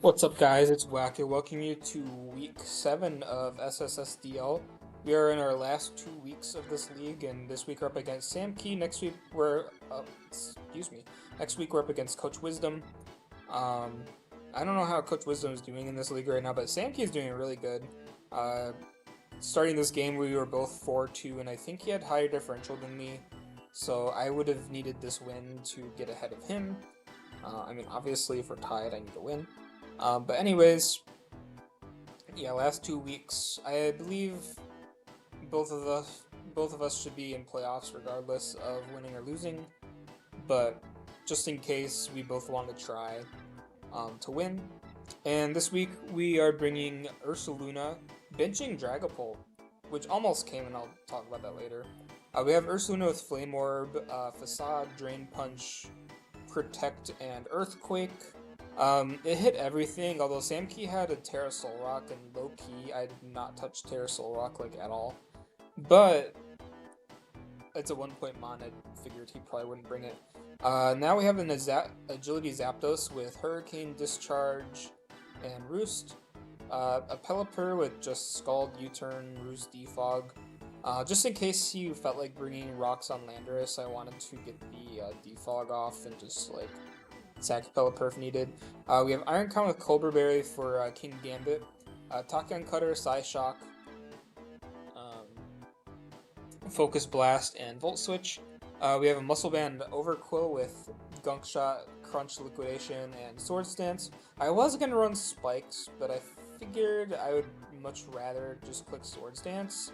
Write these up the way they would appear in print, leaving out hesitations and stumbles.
What's up, guys? It's Wacker. Welcome you to week 7 of SSSDL. We are in our last 2 weeks of this league, and this week we're up against Samky. Next week we're Next week we're up against Coach Wisdom. Um, I don't know how Coach Wisdom is doing in this league right now, but Samky is doing really good. Uh, Starting this game, we were both 4-2, and I think he had higher differential than me, so I would have needed this win to get ahead of him. Obviously, if we're tied, I need to win. But anyways, yeah, last 2 weeks, I believe both of us both of us should be in playoffs regardless of winning or losing. But just in case, we both want to try to win. And this week we are bringing Ursaluna benching Dragapult, which almost came, and I'll talk about that later. We have Ursaluna with Flame Orb, Facade, Drain Punch, Protect, and Earthquake. It hit everything, although Samky had a Terra Soul Rock, and low-key, I did not touch Terra Soul Rock, like, at all. But, it's a 1-point mon, I figured he probably wouldn't bring it. Now we have an Agility Zapdos with Hurricane, Discharge, and Roost. A Pelipper with just Scald, U-Turn, Roost, Defog. Just in case you felt like bringing rocks on Landorus, I wanted to get the Defog off and just, like, sack Pelipper if needed. We have Iron Crown with Cobra Berry for King Gambit, Tachyon Cutter, Psyshock, Focus Blast, and Volt Switch. We have a Muscle Band Overquill with Gunk Shot, Crunch Liquidation, and Sword Stance. I was going to run Spikes, but I figured I would much rather just click Sword Stance.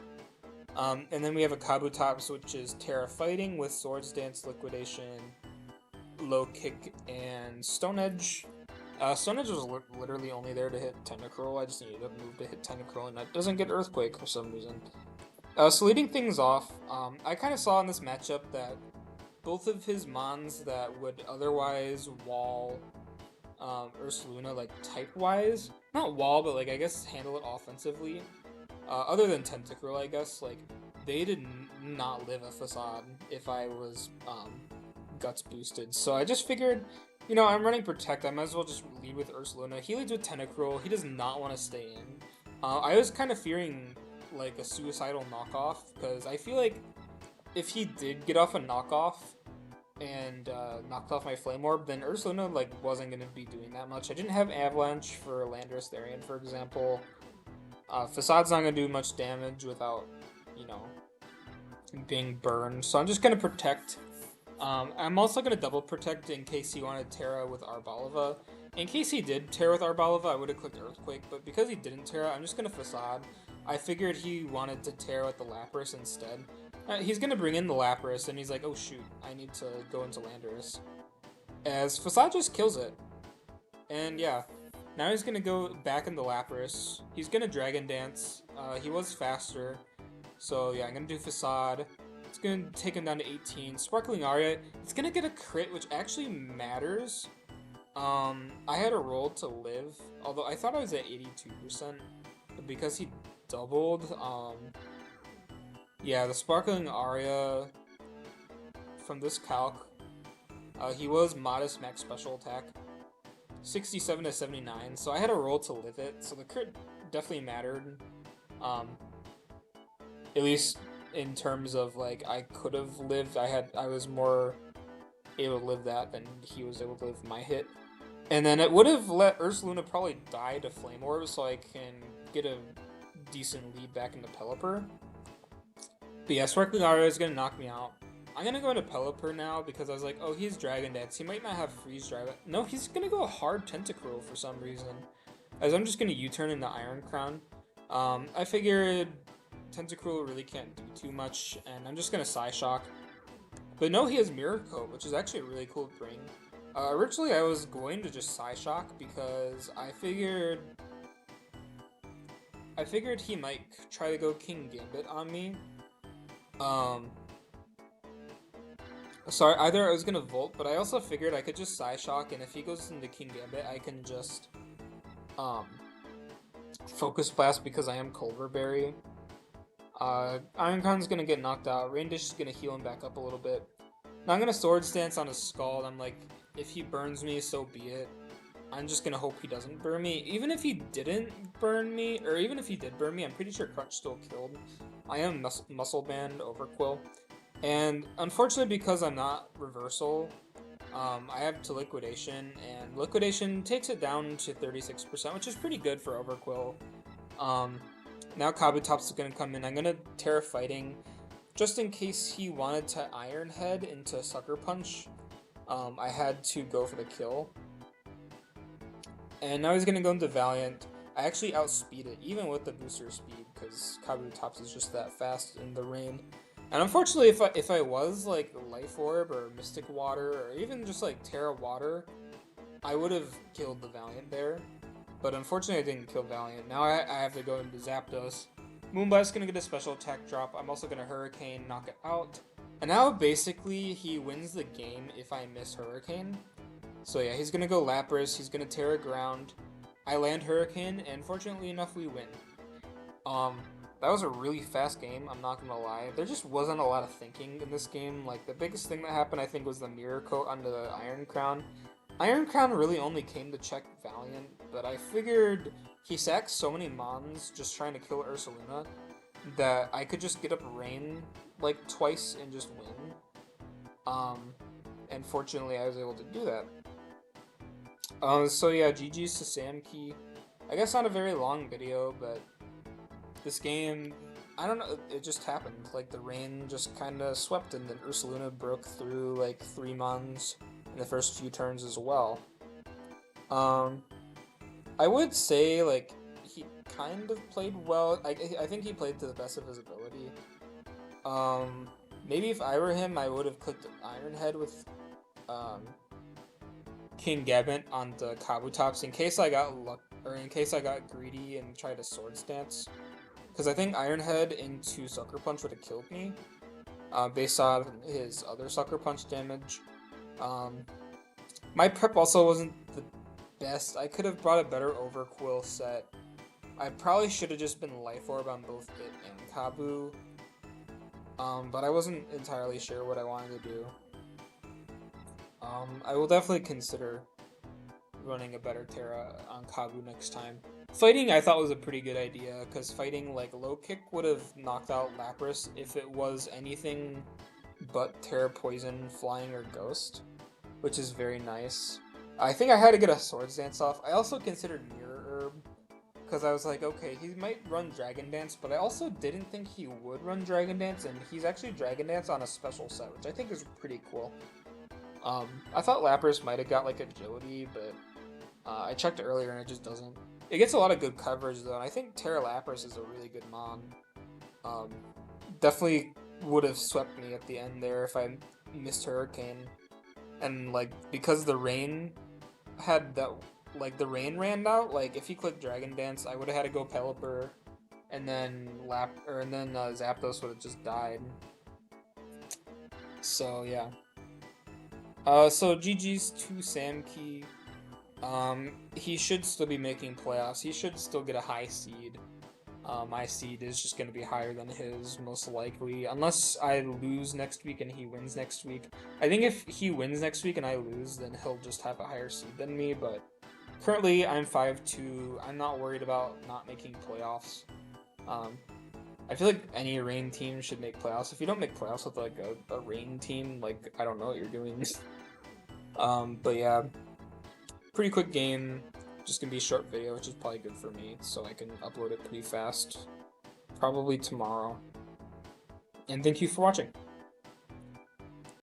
And then we have a Kabutops, which is Terra Fighting with Sword Stance, Liquidation, Low Kick, and Stone Edge. Stone Edge was literally only there to hit Tentacruel. I just needed to move to hit Tentacruel, and that doesn't get Earthquake for some reason. So leading things off, I kind of saw in this matchup that both of his mons that would otherwise wall Ursaluna, like, type-wise, not wall, but, like, I guess handle it offensively, other than Tentacruel, I guess, like, they did not live a Facade if I was Guts boosted. So I just figured, I'm running Protect, I might as well just lead with Ursaluna. He leads with Tentacruel, he does not want to stay in. I was kind of fearing, like, a suicidal knockoff, because I feel like if he did get off a knockoff and knocked off my Flame Orb, then Ursaluna, like, wasn't going to be doing that much. I didn't have Avalanche for Landorus Therian, for example. Facade's not going to do much damage without, being burned, so I'm just going to Protect. I'm also going to double Protect in case he wanted Terra with Arboliva. In case he did Terra with Arboliva, I would have clicked Earthquake, but because he didn't Terra, I'm just going to Facade. I figured he wanted to Terra with the Lapras instead. He's going to bring in the Lapras, and he's like, oh shoot, I need to go into Landorus. As Facade just kills it. And yeah, now he's going to go back into Lapras. He's going to Dragon Dance. He was faster. So yeah, I'm going to do Facade. It's going to take him down to 18. Sparkling Aria, it's going to get a crit, which actually matters. I had a roll to live, although I thought I was at 82%, but because he doubled, yeah, the Sparkling Aria from this calc, he was modest max special attack, 67 to 79, so I had a roll to live it, so the crit definitely mattered, at least in terms of, like, I could have lived, I was more able to live that than he was able to live my hit. And then it would have let Ursaluna probably die to Flame Orb, so I can get a decent lead back into Pelipper. But yeah, Sparkling Aria is going to knock me out. I'm going to go into Pelipper now because I was like, oh, he's Dragon Dance. He might not have Freeze Drive. No, he's going to go hard Tentacruel for some reason. As I'm just going to U-turn into Iron Crown. I figured Tentacruel really can't do too much, and I'm just going to Psyshock. But no, he has Mirror Coat, which is actually really cool to bring. Originally, I was going to just Psyshock because I figured he might try to go King Gambit on me. Sorry, either I was gonna Volt, but I also figured I could just Psyshock, and if he goes into King Gambit, I can just, Focus Blast because I am Culver Berry. Ironcron's gonna get knocked out, Rain Dish is gonna heal him back up a little bit. Now I'm gonna Sword Stance on his Scald, I'm like, if he burns me, so be it. I'm just gonna hope he doesn't burn me. Even if he didn't burn me, or even if he did burn me, I'm pretty sure Crunch still killed. I am Muscle Band over Quill. And unfortunately, because I'm not Reversal, I have to Liquidation, and Liquidation takes it down to 36%, which is pretty good for Overquill. Now Kabutops is going to come in. I'm going to Terra Fighting, just in case he wanted to Iron Head into Sucker Punch. I had to go for the kill. And now he's going to go into Valiant. I actually outspeed it, even with the booster speed, because Kabutops is just that fast in the rain. And unfortunately, if I was like Life Orb or Mystic Water or even just like Terra Water, I would have killed the Valiant there. But unfortunately, I didn't kill Valiant. Now I have to go into Zapdos. Moonblast's gonna get a special attack drop. I'm also gonna Hurricane, knock it out. And now basically he wins the game if I miss Hurricane. So yeah, he's gonna go Lapras. He's gonna Terra Ground. I land Hurricane, and fortunately enough, we win. That was a really fast game, I'm not gonna lie. There just wasn't a lot of thinking in this game. Like, the biggest thing that happened, I think, was the Mirror Coat onto the Iron Crown. Iron Crown really only came to check Valiant, but I figured he sacked so many Mons just trying to kill Ursaluna that I could just get up Rain, like, twice and just win. And fortunately, I was able to do that. So yeah, GG's to Samky. I guess not a very long video, but this game, I don't know, it just happened. Like, the rain just kind of swept, and then Ursaluna broke through, like, 3 Mons in the first few turns as well. I would say, like, he kind of played well. I think he played to the best of his ability. Maybe if I were him, I would have clicked Iron Head with, King Gambit on the Kabutops in case I got in case I got greedy and tried a Swords Dance. Because I think Iron Head into Sucker Punch would have killed me, based on his other Sucker Punch damage. My prep also wasn't the best. I could have brought a better Overquill set. I probably should have just been Life Orb on both it and Kabu. But I wasn't entirely sure what I wanted to do. I will definitely consider running a better Terra on Kabu next time. Fighting I thought was a pretty good idea, because fighting like Low Kick would have knocked out Lapras if it was anything but Terra Poison, Flying, or Ghost, which is very nice. I think I had to get a Swords Dance off. I also considered Mirror Herb, because I was like, okay, he might run Dragon Dance, but I also didn't think he would run Dragon Dance, and he's actually Dragon Dance on a special set, which I think is pretty cool. I thought Lapras might have got like Agility, but I checked earlier and it just doesn't. It gets a lot of good coverage though, and I think Terra Lapras is a really good Mon. Definitely would have swept me at the end there if I missed Hurricane. And like, because the rain had that, like the rain ran out, like if he clicked Dragon Dance, I would have had to go Pelipper, and then Zapdos would have just died. So yeah. So GG's to Samky. He should still be making playoffs. He should still get a high seed. My seed is just going to be higher than his, most likely. Unless I lose next week and he wins next week. I think if he wins next week and I lose, then he'll just have a higher seed than me. But currently, I'm 5-2. I'm not worried about not making playoffs. I feel like any rain team should make playoffs. If you don't make playoffs with like a rain team, like, I don't know what you're doing. But yeah, pretty quick game. Just gonna be a short video, which is probably good for me, so I can upload it pretty fast. Probably tomorrow. And thank you for watching.